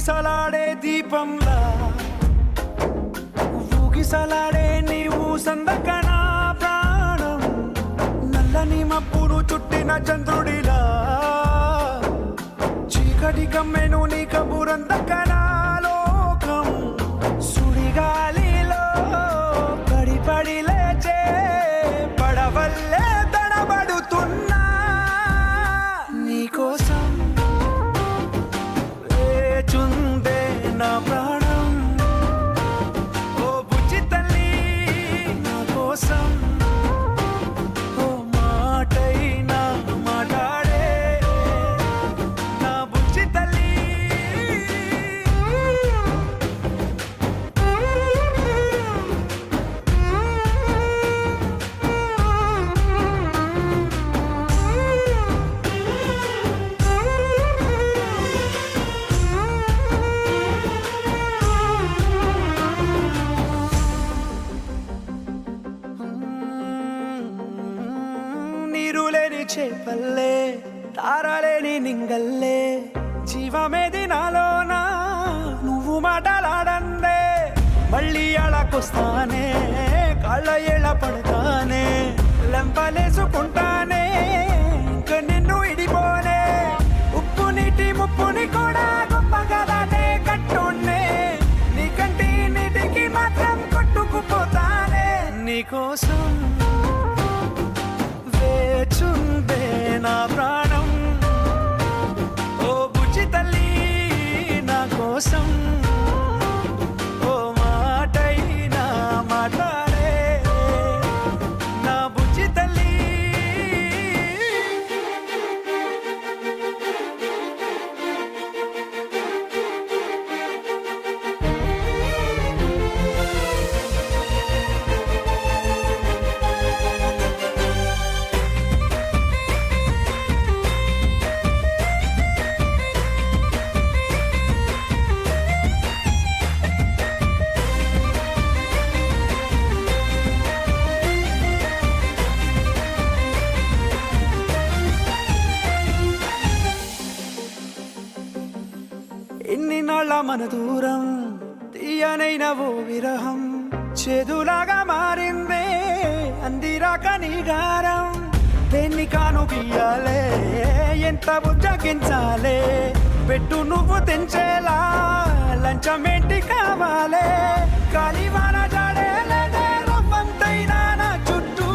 ఊగిసలాడే దీపంలా ఊగిసలాడే నీవు సందకనా ప్రాణం నల్లని మప్పును చుట్టిన చంద్రుడిలా చీకటి కమ్మెను నీ కబురందకనా లోకం సుడిగాలిలో పడి పడి లేచే పడవల్లే తడబడుతున్నా నీకోసం వేచుందే నా ప్రాణం ఓ బుజ్జి తల్లి నా కోసం ఓ మాటైనా మాట్లాడే నా బుజ్జి తల్లి నీరులేని చేపల్లే తారలేని నింగల్లే జీవమేది నాలోనా నువ్వు మాటలాడందే మళ్ళీ అళకొస్తానే కాళ్ళ ఏళ్ళ పడతానే లెంపలేసుకుంటానే ఇంక నిన్ను ఇడిపోనే ఉప్పు నీటి ముప్పుని కూడా గొప్పగా దాటే కట్టున్నే నీ కంటి నీటికి మాత్రం కొట్టుకుపోతానే నీకోసం వేచుందే నా ప్రాణం ఓ బుజ్జి తల్లి నా కోసం ఓ మాటైనా మాట్లాడే నా బుజ్జి తల్లి ఎన్ని నాళ్ళ మన దూరం తీయనైన ఓ విరహం చేదులాగా మారిందే అందిరాక నీ గారం దేన్ని కాను బియ్యాలే ఎంత బుజ్జగించాలే పెట్టు నువ్వు తెంచేలా లంచమేంటి కావాలే కాలివాన జాడేలేదే రవ్వంతైనా నా చుట్టూ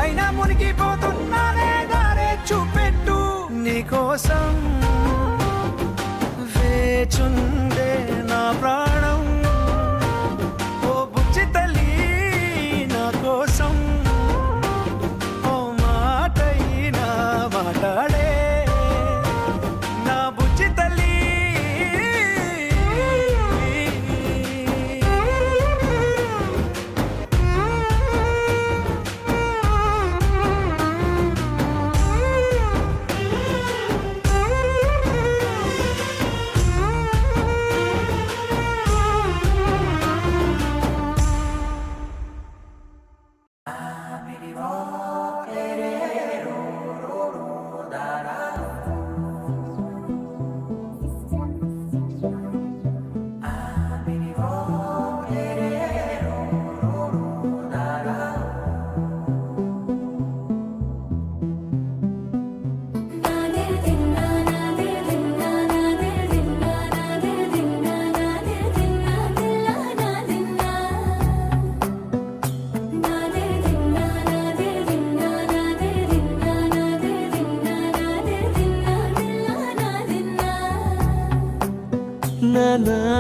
అయినా మునిగిపోతున్నానే దారే చూపెట్టు నీకోసం వేచుందే నా ప్రాణం ఓ బుజ్జి తల్లి నా కోసం ఓ మాటైనా మాట్లాడే నా బుజ్జి తల్లి na na